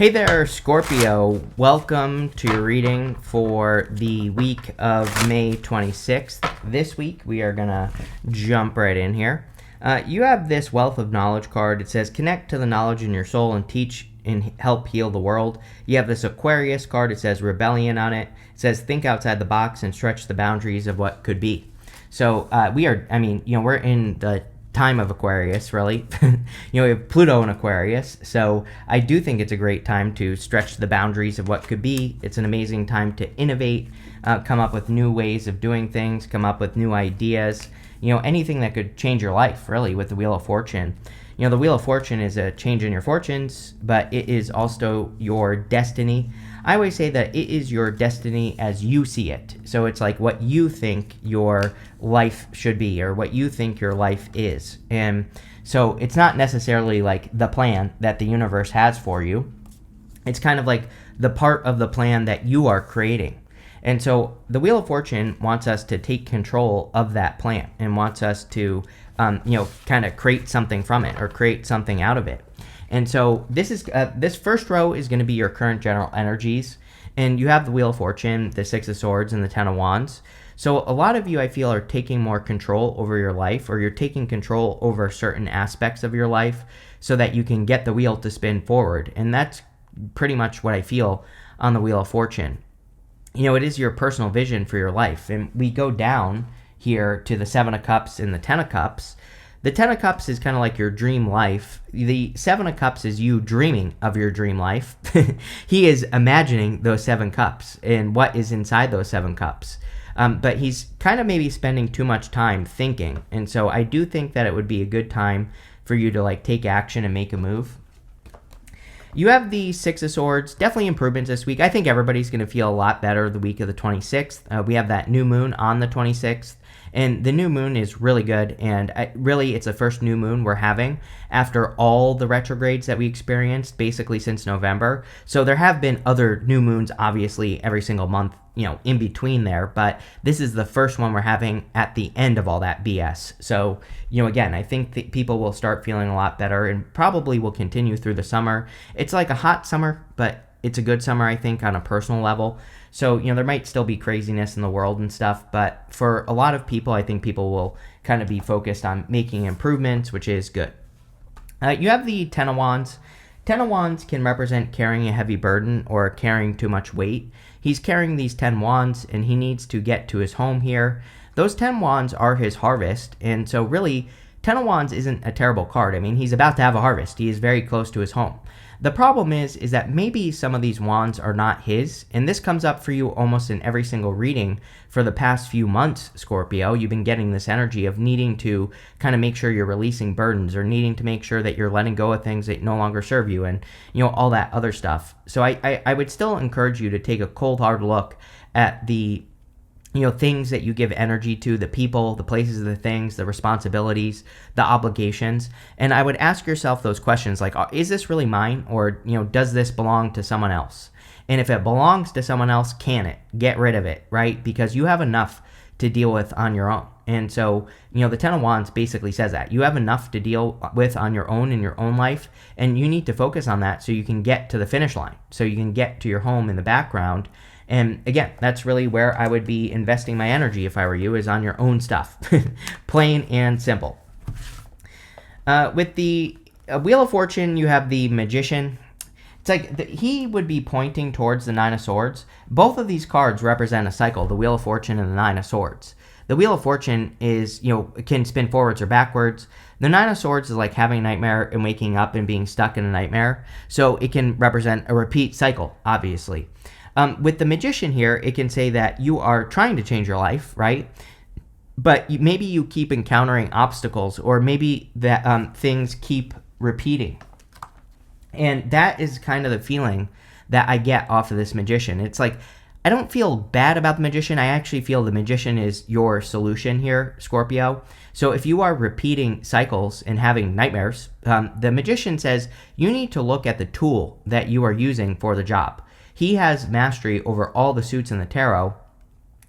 Hey there, Scorpio. Welcome to your reading for the week of May 26th. This week, we are going to jump right in here. You have this Wealth of Knowledge card. It says, connect to the knowledge in your soul and teach and help heal the world. You have this Aquarius card. It says Rebellion on it. It says, think outside the box and stretch the boundaries of what could be. So we're in the time of Aquarius, really. We have Pluto in Aquarius, so I do think it's a great time to stretch the boundaries of what could be. It's an amazing time to innovate, come up with new ways of doing things, come up with new ideas, anything that could change your life, really, with the Wheel of Fortune. The Wheel of Fortune is a change in your fortunes, but it is also your destiny. I always say that it is your destiny as you see it. So it's like what you think your life should be or what you think your life is. And so it's not necessarily like the plan that the universe has for you. It's kind of like the part of the plan that you are creating. And so the Wheel of Fortune wants us to take control of that plan and wants us to, kind of create something from it or create something out of it. And so this first row is going to be your current general energies. And you have the Wheel of Fortune, the Six of Swords, and the Ten of Wands. So a lot of you, I feel, are taking more control over your life, or you're taking control over certain aspects of your life so that you can get the wheel to spin forward. And that's pretty much what I feel on the Wheel of Fortune. It is your personal vision for your life. And we go down here to the Seven of Cups and the Ten of Cups. The Ten of Cups is kind of like your dream life. The Seven of Cups is you dreaming of your dream life. He is imagining those 7 cups and what is inside those 7 cups. But he's kind of maybe spending too much time thinking. And so I do think that it would be a good time for you to take action and make a move. You have the Six of Swords, definitely improvements this week. I think everybody's going to feel a lot better the week of the 26th. We have that new moon on the 26th. And the new moon is really good, and it's the first new moon we're having after all the retrogrades that we experienced basically since November. So there have been other new moons, obviously, every single month, in between there, but this is the first one we're having at the end of all that BS. So, again, I think that people will start feeling a lot better and probably will continue through the summer. It's like a hot summer, but it's a good summer, I think, on a personal level. So, there might still be craziness in the world and stuff, but for a lot of people, I think people will kind of be focused on making improvements, which is good. You have the Ten of Wands. Ten of Wands can represent carrying a heavy burden or carrying too much weight. He's carrying these 10 wands, and he needs to get to his home here. Those 10 wands are his harvest, and so really, Ten of Wands isn't a terrible card. I mean, he's about to have a harvest. He is very close to his home. The problem is that maybe some of these wands are not his, and this comes up for you almost in every single reading for the past few months, Scorpio. You've been getting this energy of needing to kind of make sure you're releasing burdens or needing to make sure that you're letting go of things that no longer serve you and, all that other stuff. So I would still encourage you to take a cold, hard look at the things that you give energy to, the people, the places, the things, the responsibilities, the obligations. And I would ask yourself those questions like, is this really mine? Or, does this belong to someone else? And if it belongs to someone else, can it? Get rid of it, right? Because you have enough to deal with on your own. And so, the Ten of Wands basically says that. You have enough to deal with on your own in your own life, and you need to focus on that so you can get to the finish line, so you can get to your home in the background. And again, that's really where I would be investing my energy if I were you, is on your own stuff. Plain and simple. With the Wheel of Fortune, you have the Magician. It's like he would be pointing towards the Nine of Swords. Both of these cards represent a cycle, the Wheel of Fortune and the Nine of Swords. The Wheel of Fortune is, can spin forwards or backwards. The Nine of Swords is like having a nightmare and waking up and being stuck in a nightmare. So it can represent a repeat cycle, obviously. With the Magician here, it can say that you are trying to change your life, right? But maybe you keep encountering obstacles, or maybe that things keep repeating. And that is kind of the feeling that I get off of this Magician. It's like, I don't feel bad about the Magician. I actually feel the Magician is your solution here, Scorpio. So if you are repeating cycles and having nightmares, the Magician says you need to look at the tool that you are using for the job. He has mastery over all the suits in the tarot.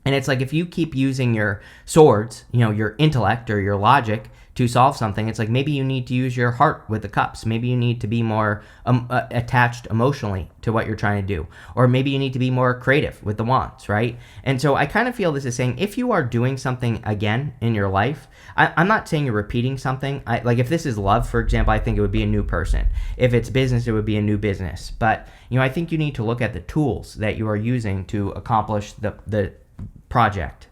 And it's like if you keep using your swords, your intellect or your logic to solve something. It's like maybe you need to use your heart with the cups. Maybe you need to be more attached emotionally to what you're trying to do. Or maybe you need to be more creative with the wands, right? And so I kind of feel this is saying if you are doing something again in your life, I'm not saying you're repeating something. Like if this is love, for example, I think it would be a new person. If it's business, it would be a new business. But, I think you need to look at the tools that you are using to accomplish the project.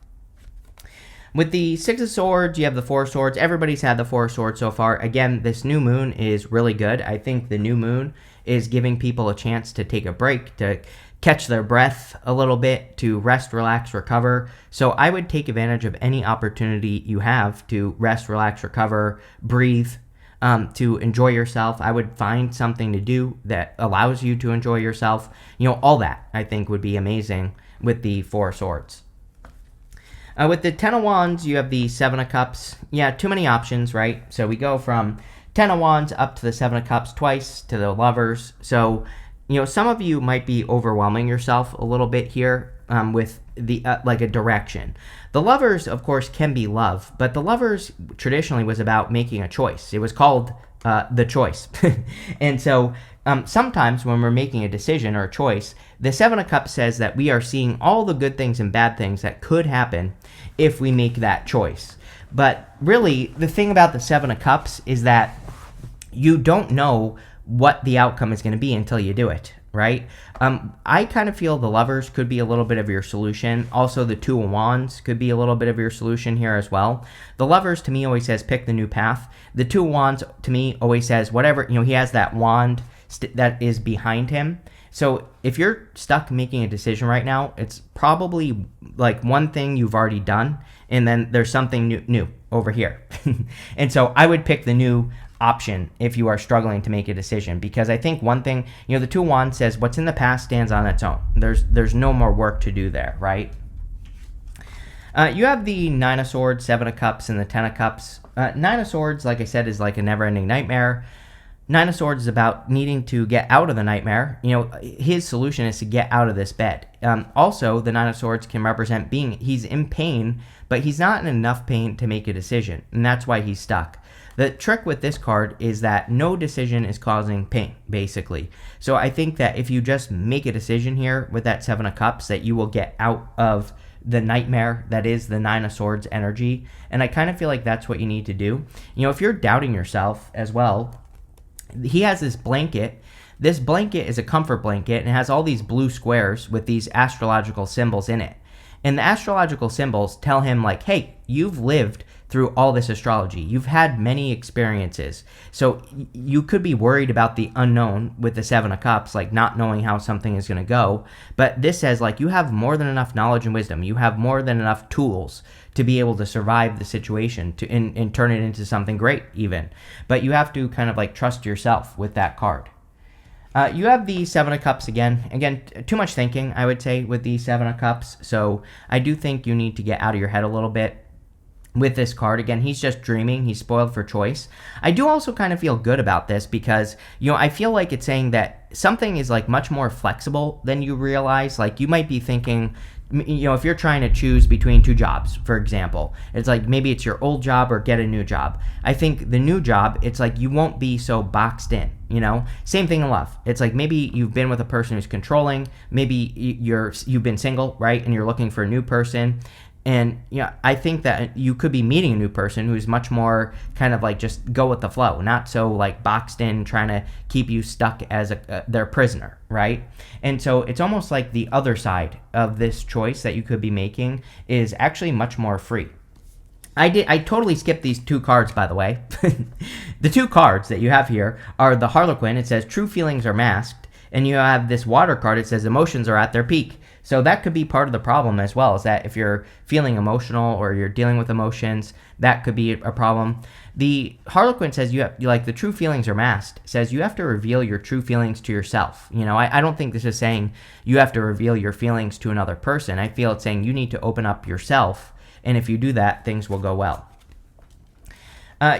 With the Six of Swords, you have the Four of Swords. Everybody's had the Four of Swords so far. Again, this new moon is really good. I think the new moon is giving people a chance to take a break, to catch their breath a little bit, to rest, relax, recover. So I would take advantage of any opportunity you have to rest, relax, recover, breathe, to enjoy yourself. I would find something to do that allows you to enjoy yourself. All that I think would be amazing with the Four of Swords. With the Ten of Wands, you have the Seven of Cups. Yeah, too many options, right? So we go from Ten of Wands up to the Seven of Cups twice to the Lovers. So, some of you might be overwhelming yourself a little bit here with the like a direction. The Lovers, of course, can be love, but the Lovers traditionally was about making a choice. It was called the choice. And so sometimes when we're making a decision or a choice, the Seven of Cups says that we are seeing all the good things and bad things that could happen if we make that choice. But really, the thing about the Seven of Cups is that you don't know what the outcome is going to be until you do it, right? I kind of feel the Lovers could be a little bit of your solution. Also, the Two of Wands could be a little bit of your solution here as well. The Lovers, to me, always says pick the new path. The Two of Wands, to me, always says whatever, he has that wand that is behind him. So if you're stuck making a decision right now, it's probably like one thing you've already done, and then there's something new over here. And so I would pick the new option if you are struggling to make a decision, because I think one thing, the Two of Wands says what's in the past stands on its own. There's no more work to do there, right? You have the Nine of Swords, Seven of Cups, and the Ten of Cups. Nine of Swords, like I said, is like a never-ending nightmare. Nine of Swords is about needing to get out of the nightmare. His solution is to get out of this bed. Also, the Nine of Swords can represent he's in pain, but he's not in enough pain to make a decision, and that's why he's stuck. The trick with this card is that no decision is causing pain, basically. So I think that if you just make a decision here with that Seven of Cups, that you will get out of the nightmare that is the Nine of Swords energy. And I kind of feel like that's what you need to do. If you're doubting yourself as well, he has this blanket. This blanket is a comfort blanket and it has all these blue squares with these astrological symbols in it. And the astrological symbols tell him like, hey, you've lived through all this astrology. You've had many experiences. So you could be worried about the unknown with the Seven of Cups, like not knowing how something is going to go. But this says like you have more than enough knowledge and wisdom. You have more than enough tools to be able to survive the situation and turn it into something great even. But you have to kind of like trust yourself with that card. You have the Seven of Cups again. Again, too much thinking, I would say, with the Seven of Cups. So I do think you need to get out of your head a little bit with this card. Again, he's just dreaming. He's spoiled for choice. I do also kind of feel good about this because, I feel like it's saying that something is like much more flexible than you realize. Like you might be thinking, if you're trying to choose between two jobs, for example, it's like maybe it's your old job or get a new job. I think the new job, it's like you won't be so boxed in, Same thing in love. It's like maybe you've been with a person who's controlling. Maybe you've been single, right? And you're looking for a new person. And I think that you could be meeting a new person who's much more kind of like just go with the flow, not so like boxed in, trying to keep you stuck as their prisoner, right? And so it's almost like the other side of this choice that you could be making is actually much more free. I totally skipped these two cards, by the way. The two cards that you have here are the Harlequin. It says true feelings are masked, and you have this water card. It says emotions are at their peak. So that could be part of the problem as well, is that if you're feeling emotional or you're dealing with emotions, that could be a problem. The Harlequin says the true feelings are masked, says you have to reveal your true feelings to yourself. I don't think this is saying you have to reveal your feelings to another person. I feel it's saying you need to open up yourself, and if you do that, things will go well.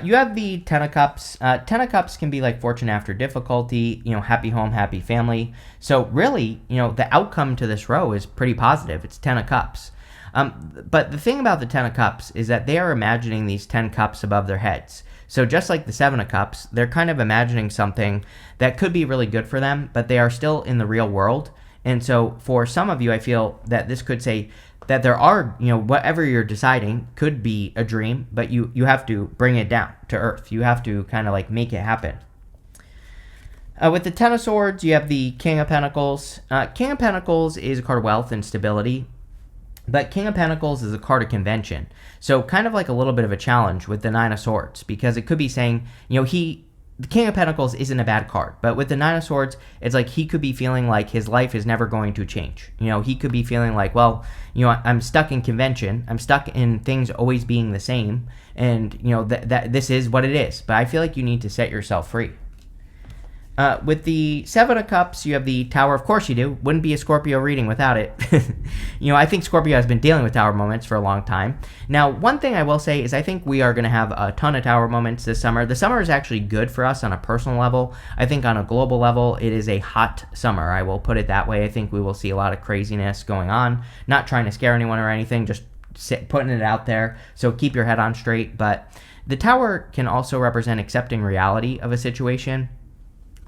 You have the Ten of Cups. Ten of Cups can be like fortune after difficulty, happy home, happy family. So really, the outcome to this row is pretty positive. It's Ten of Cups. But the thing about the Ten of Cups is that they are imagining these 10 cups above their heads. So just like the Seven of Cups, they're kind of imagining something that could be really good for them, but they are still in the real world. And so for some of you, I feel that this could say that there are, whatever you're deciding could be a dream, but you have to bring it down to earth. You have to kind of like make it happen. With the Ten of Swords, you have the King of Pentacles. King of Pentacles is a card of wealth and stability, but King of Pentacles is a card of convention. So kind of like a little bit of a challenge with the Nine of Swords, because it could be saying, the King of Pentacles isn't a bad card, but with the Nine of Swords, it's like he could be feeling like his life is never going to change. He could be feeling like, well, I'm stuck in convention. I'm stuck in things always being the same, and, that this is what it is. But I feel like you need to set yourself free. With the Seven of Cups, you have the Tower. Of course you do. Wouldn't be a Scorpio reading without it. I think Scorpio has been dealing with Tower moments for a long time. Now, one thing I will say is I think we are going to have a ton of Tower moments this summer. The summer is actually good for us on a personal level. I think on a global level, it is a hot summer. I will put it that way. I think we will see a lot of craziness going on. Not trying to scare anyone or anything, just putting it out there. So keep your head on straight. But the Tower can also represent accepting reality of a situation.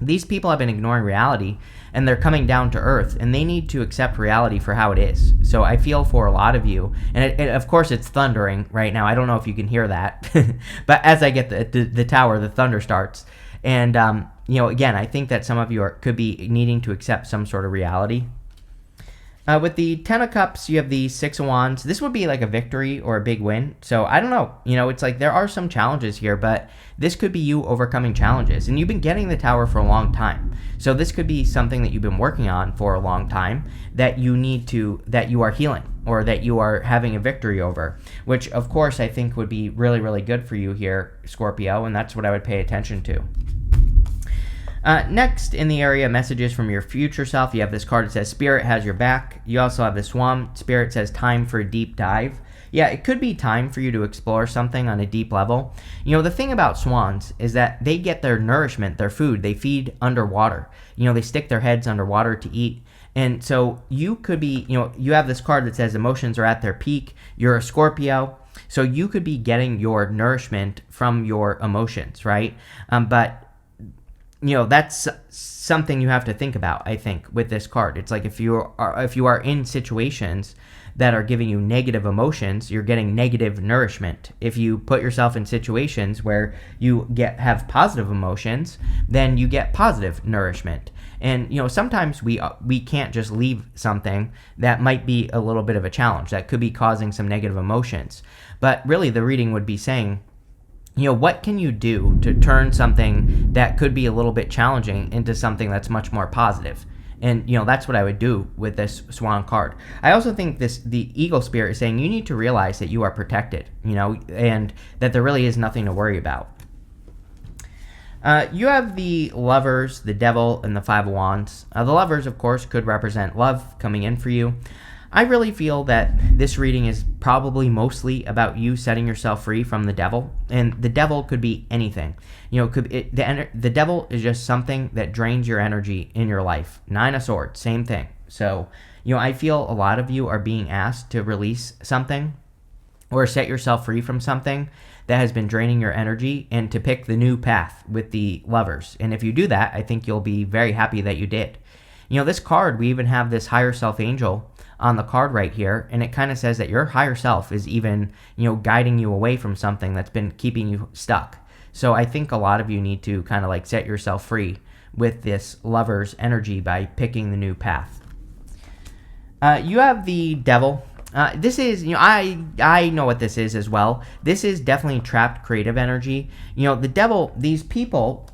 These people have been ignoring reality, and they're coming down to earth, and they need to accept reality for how it is. So I feel for a lot of you, and of course it's thundering right now. I don't know if you can hear that, but as I get the tower, the thunder starts. And, again, I think that some of you could be needing to accept some sort of reality. With the Ten of Cups, you have the Six of Wands. This would be like a victory or a big win. So I don't know. It's like there are some challenges here, but this could be you overcoming challenges. And you've been getting the Tower for a long time. So this could be something that you've been working on for a long time that that you are healing or that you are having a victory over, which of course I think would be really, really good for you here, Scorpio. And that's what I would pay attention to. Next, in the area messages from your future self, you have this card that says Spirit has your back. You also have the Swan. Spirit says time for a deep dive. Yeah, it could be time for you to explore something on a deep level. The thing about swans is that they get their nourishment, their food, they feed underwater. They stick their heads underwater to eat. And so you could be, you have this card that says emotions are at their peak. You're a Scorpio. So you could be getting your nourishment from your emotions, right? But that's something you have to think about, I think, with this card. It's like if you are in situations that are giving you negative emotions, you're getting negative nourishment. If you put yourself in situations where you have positive emotions, then you get positive nourishment. And, sometimes we can't just leave something that might be a little bit of a challenge, that could be causing some negative emotions. But really, the reading would be saying, what can you do to turn something that could be a little bit challenging into something that's much more positive? And, that's what I would do with this Swan card. I also think the Eagle Spirit is saying you need to realize that you are protected, and that there really is nothing to worry about. You have the Lovers, the Devil, and the Five of Wands. The Lovers, of course, could represent love coming in for you. I really feel that this reading is probably mostly about you setting yourself free from the devil, and the devil could be anything. The devil is just something that drains your energy in your life. Nine of Swords, same thing. So, I feel a lot of you are being asked to release something or set yourself free from something that has been draining your energy and to pick the new path with the Lovers. And if you do that, I think you'll be very happy that you did. This card, we even have this higher self angel on the card right here, and it kind of says that your higher self is even, guiding you away from something that's been keeping you stuck. So I think a lot of you need to kind of like set yourself free with this Lover's energy by picking the new path. You have the Devil. This is, I know what this is as well. This is definitely trapped creative energy. The Devil, these people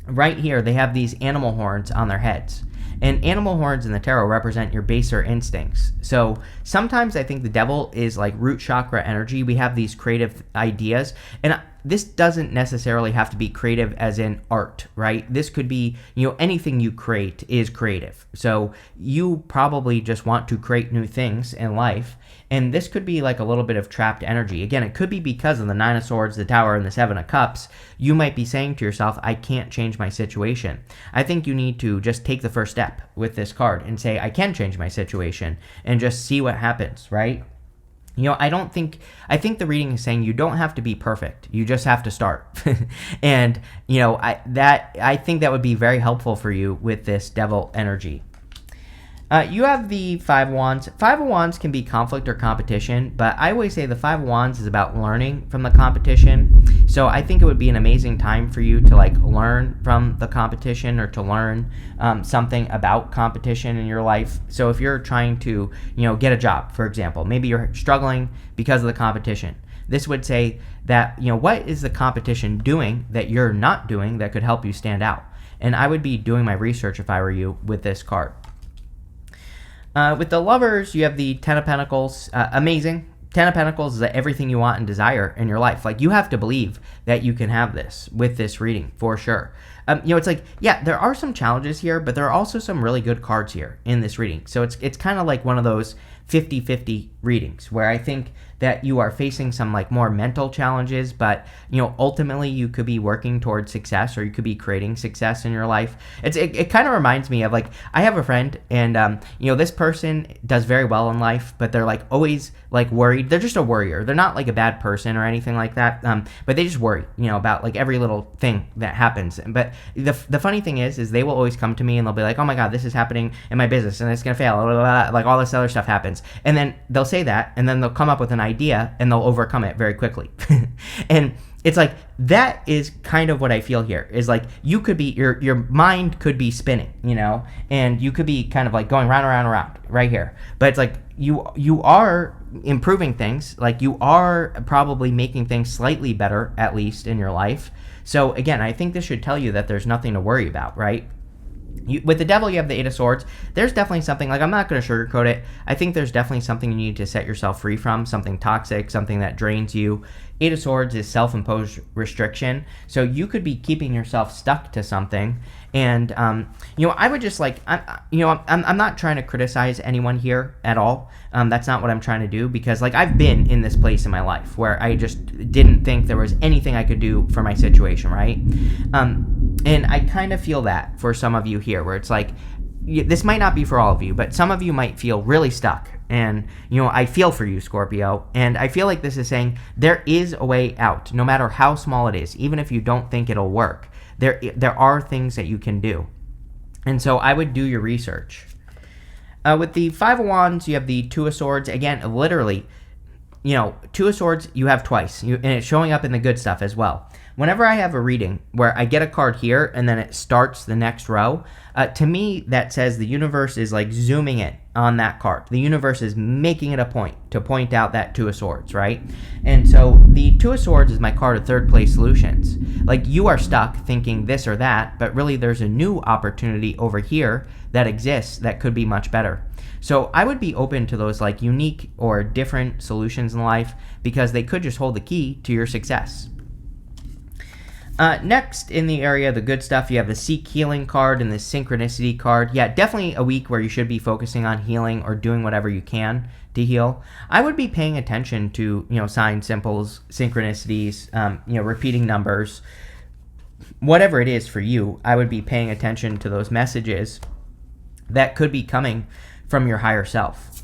right here, they have these animal horns on their heads. And animal horns in the tarot represent your baser instincts. So sometimes I think the devil is like root chakra energy. We have these creative ideas. And this doesn't necessarily have to be creative as in art, right? This could be, anything you create is creative. So you probably just want to create new things in life. And this could be like a little bit of trapped energy. Again, it could be because of the Nine of Swords, the Tower, and the Seven of Cups. You might be saying to yourself, I can't change my situation. I think you need to just take the first step with this card and say, I can change my situation, and just see what happens, right? I think the reading is saying you don't have to be perfect. You just have to start. And, I think that would be very helpful for you with this devil energy. You have the Five of Wands. Five of Wands can be conflict or competition, but I always say the Five of Wands is about learning from the competition. So I think it would be an amazing time for you to learn from the competition, or to learn something about competition in your life. So if you're trying to, get a job, for example, maybe you're struggling because of the competition. This would say that, what is the competition doing that you're not doing that could help you stand out? And I would be doing my research if I were you with this card. With the Lovers, you have the Ten of Pentacles. Amazing. Ten of Pentacles is everything you want and desire in your life. You have to believe that you can have this with this reading, for sure. It's there are some challenges here, but there are also some really good cards here in this reading. So it's kind of like one of those 50-50 readings where I think that you are facing some more mental challenges, but ultimately you could be working towards success, or you could be creating success in your life. It kind of reminds me of I have a friend, and this person does very well in life, but they're always worried. They're just a worrier. They're not a bad person or anything like that, but they just worry about every little thing that happens. But the funny thing is they will always come to me and they'll be like, oh my god, this is happening in my business and it's gonna fail, all this other stuff happens. And then they'll say that, and then they'll come up with an idea and they'll overcome it very quickly. And it's that is kind of what I feel here, is you could be, your mind could be spinning, and you could be kind of going round and round right here. But it's you are improving things, you are probably making things slightly better, at least in your life. So again, I think this should tell you that there's nothing to worry about, right? With the Devil, you have the Eight of Swords. There's definitely something, I'm not going to sugarcoat it. I think there's definitely something you need to set yourself free from, something toxic, something that drains you. Eight of Swords is self-imposed restriction. So you could be keeping yourself stuck to something. And, I would just I'm not trying to criticize anyone here at all. That's not what I'm trying to do, because I've been in this place in my life where I just didn't think there was anything I could do for my situation, right? And I kind of feel that for some of you here, where it's this might not be for all of you, but some of you might feel really stuck. And, I feel for you, Scorpio. And I feel this is saying there is a way out, no matter how small it is, even if you don't think it'll work. There are things that you can do. And so I would do your research. With the Five of Wands, you have the Two of Swords. Again, literally, Two of Swords you have twice, and it's showing up in the good stuff as well. Whenever I have a reading where I get a card here and then it starts the next row, to me that says the universe is zooming in on that card. The universe is making it a point to point out that Two of Swords, right? And so the Two of Swords is my card of third place solutions. You are stuck thinking this or that, but really there's a new opportunity over here that exists that could be much better. So I would be open to those unique or different solutions in life, because they could just hold the key to your success. Next, in the area of the good stuff, you have the Seek Healing card and the Synchronicity card. Yeah, definitely a week where you should be focusing on healing or doing whatever you can to heal. I would be paying attention to, signs, symbols, synchronicities, repeating numbers. Whatever it is for you, I would be paying attention to those messages that could be coming from your higher self.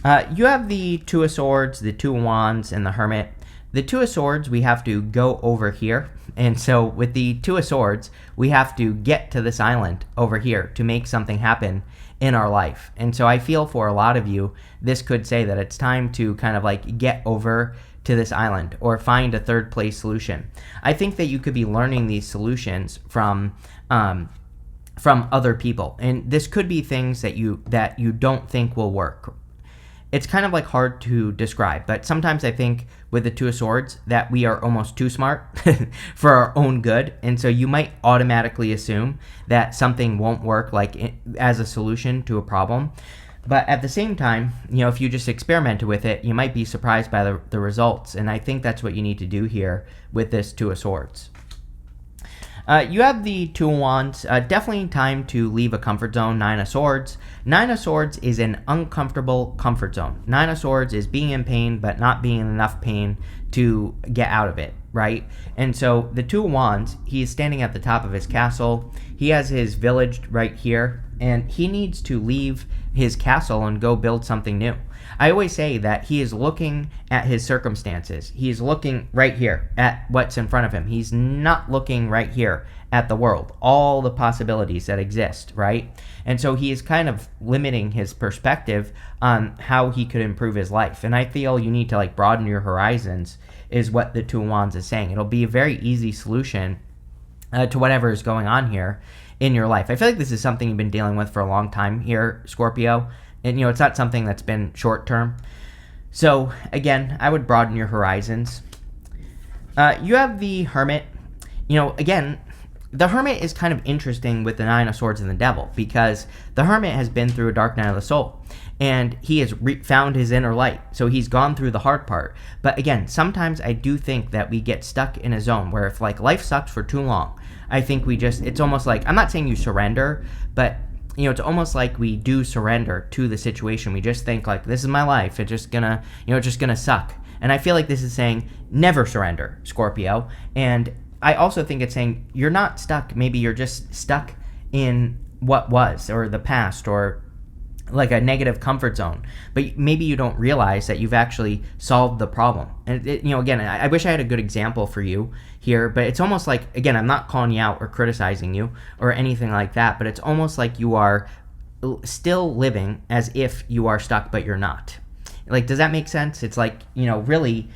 You have the Two of Swords, the Two of Wands, and the Hermit. The Two of Swords, we have to go over here. And so with the Two of Swords, we have to get to this island over here to make something happen in our life. And so I feel for a lot of you, this could say that it's time to kind of get over to this island or find a third place solution. I think that you could be learning these solutions from other people. And this could be things that you don't think will work. It's kind of hard to describe, but sometimes I think with the Two of Swords that we are almost too smart for our own good. And so you might automatically assume that something won't work as a solution to a problem. But at the same time, if you just experimented with it, you might be surprised by the results. And I think that's what you need to do here with this Two of Swords. You have the Two of Wands. Definitely time to leave a comfort zone. Nine of Swords. Nine of Swords is an uncomfortable comfort zone. Nine of Swords is being in pain, but not being in enough pain to get out of it, right? And so the Two of Wands, he is standing at the top of his castle. He has his village right here, and he needs to leave his castle and go build something new. I always say that he is looking at his circumstances. He's looking right here at what's in front of him. He's not looking right here at the world, all the possibilities that exist, right? And so he is kind of limiting his perspective on how he could improve his life. And I feel you need to like broaden your horizons is what the Two of Wands is saying. It'll be a very easy solution to whatever is going on here in your life. I feel like this is something you've been dealing with for a long time here, Scorpio. And, it's not something that's been short term. So, again, I would broaden your horizons. You have the Hermit. Again, the Hermit is kind of interesting with the Nine of Swords and the Devil, because the Hermit has been through a dark night of the soul, and he has found his inner light. So he's gone through the hard part. But again, sometimes I do think that we get stuck in a zone where if like life sucks for too long, I think it's almost like, I'm not saying you surrender, but it's almost like we do surrender to the situation. We just think like, this is my life. It's just gonna suck. And I feel like this is saying never surrender, Scorpio. And I also think it's saying you're not stuck. Maybe you're just stuck in what was, or the past, or like a negative comfort zone. But maybe you don't realize that you've actually solved the problem. And again, I wish I had a good example for you here, but it's almost like, again, I'm not calling you out or criticizing you or anything like that, but it's almost like you are still living as if you are stuck, but you're not. Like, does that make sense? It's like, really,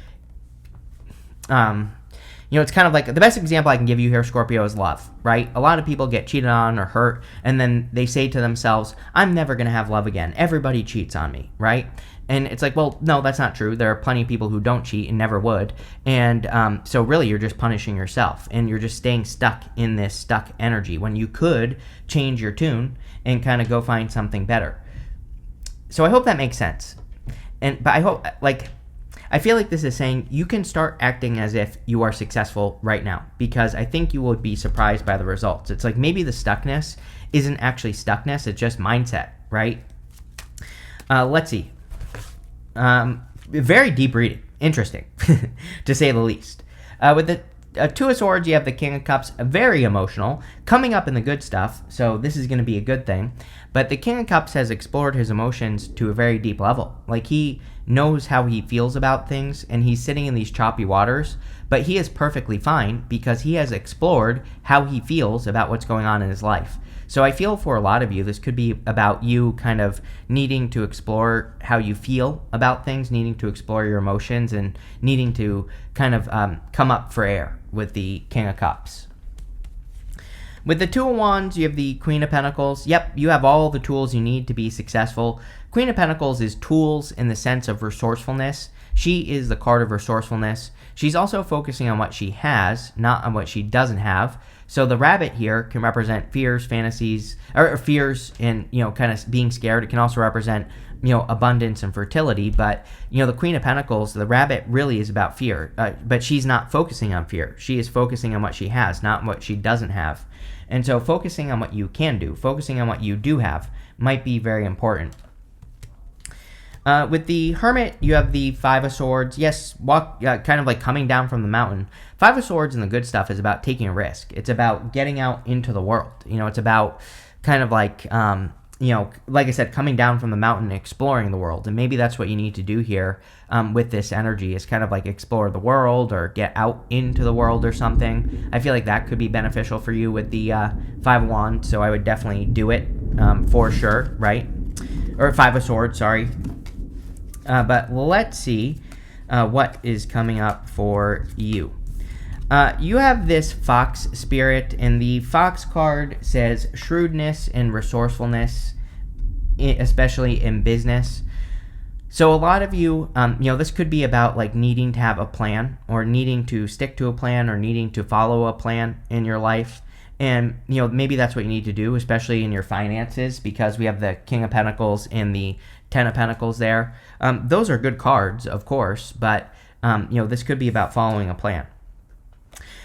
it's kind of like, the best example I can give you here, Scorpio, is love, right? A lot of people get cheated on or hurt, and then they say to themselves, I'm never going to have love again. Everybody cheats on me, right? And it's like, well, no, that's not true. There are plenty of people who don't cheat and never would. And so really, you're just punishing yourself, and you're just staying stuck in this stuck energy when you could change your tune and kind of go find something better. So I hope that makes sense. But I feel like this is saying you can start acting as if you are successful right now, because I think you will be surprised by the results. It's like maybe the stuckness isn't actually stuckness, it's just mindset, right? Let's see. Very deep reading. Interesting, to say the least. With the Two of Swords, you have the King of Cups, very emotional, coming up in the good stuff, so this is going to be a good thing. But the King of Cups has explored his emotions to a very deep level. Like, he knows how he feels about things, and he's sitting in these choppy waters, but he is perfectly fine because he has explored how he feels about what's going on in his life. So I feel for a lot of you, this could be about you kind of needing to explore how you feel about things, needing to explore your emotions, and needing to kind of come up for air with the King of Cups. With the Two of Wands, you have the Queen of Pentacles. Yep, you have all the tools you need to be successful. Queen of Pentacles is tools in the sense of resourcefulness. She is the card of resourcefulness. She's also focusing on what she has, not on what she doesn't have. So the rabbit here can represent fears, fantasies, or fears and, kind of being scared. It can also represent, abundance and fertility. But, the Queen of Pentacles, the rabbit really is about fear. But she's not focusing on fear. She is focusing on what she has, not what she doesn't have. And so focusing on what you can do, focusing on what you do have, might be very important. With the Hermit, you have the Five of Swords. Yes, kind of like coming down from the mountain. Five of Swords and the good stuff is about taking a risk. It's about getting out into the world. It's about kind of like, like I said, coming down from the mountain, exploring the world. And maybe that's what you need to do here with this energy, is kind of like explore the world or get out into the world or something. I feel like that could be beneficial for you with the Five of Wands. So I would definitely do it for sure, right? Or Five of Swords, sorry. But let's see what is coming up for you. You have this Fox Spirit, and the Fox card says shrewdness and resourcefulness, especially in business. So a lot of you, this could be about like needing to have a plan, or needing to stick to a plan, or needing to follow a plan in your life. And, maybe that's what you need to do, especially in your finances, because we have the King of Pentacles and the Ten of Pentacles there. Those are good cards, of course, but, this could be about following a plan.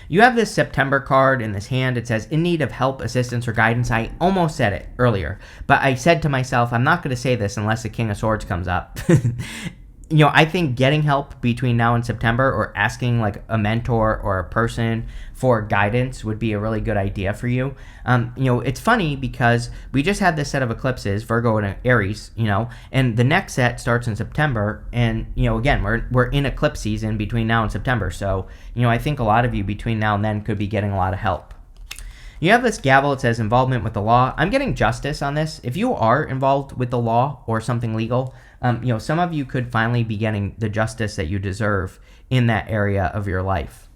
You have this September card in this hand. It says, in need of help, assistance, or guidance. I almost said it earlier, but I said to myself, I'm not going to say this unless the King of Swords comes up. I think getting help between now and September, or asking like a mentor or a person for guidance, would be a really good idea for you. It's funny because we just had this set of eclipses, Virgo and Aries, and the next set starts in September. And, again, we're in eclipse season between now and September. So, I think a lot of you between now and then could be getting a lot of help. You have this gavel. It says involvement with the law. I'm getting justice on this. If you are involved with the law or something legal, some of you could finally be getting the justice that you deserve in that area of your life.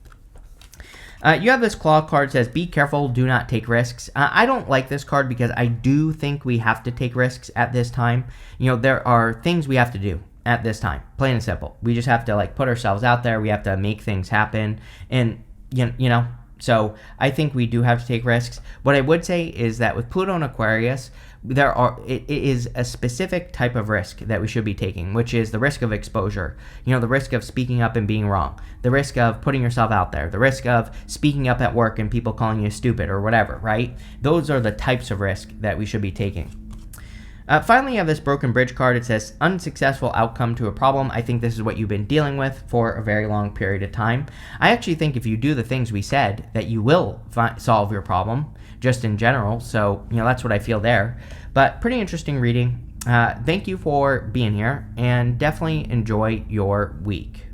You have this claw card. It says, be careful, do not take risks. I don't like this card because I do think we have to take risks at this time. There are things we have to do at this time, plain and simple. We just have to like put ourselves out there. We have to make things happen. And, so I think we do have to take risks. What I would say is that with Pluto and Aquarius, it is a specific type of risk that we should be taking, which is the risk of exposure. The risk of speaking up and being wrong, the risk of putting yourself out there, the risk of speaking up at work and people calling you stupid or whatever, right? Those are the types of risk that we should be taking. Finally, you have this broken bridge card. It says unsuccessful outcome to a problem. I think this is what you've been dealing with for a very long period of time. I actually think if you do the things we said, that you will solve your problem, just in general. So, that's what I feel there. But pretty interesting reading. Thank you for being here, and definitely enjoy your week.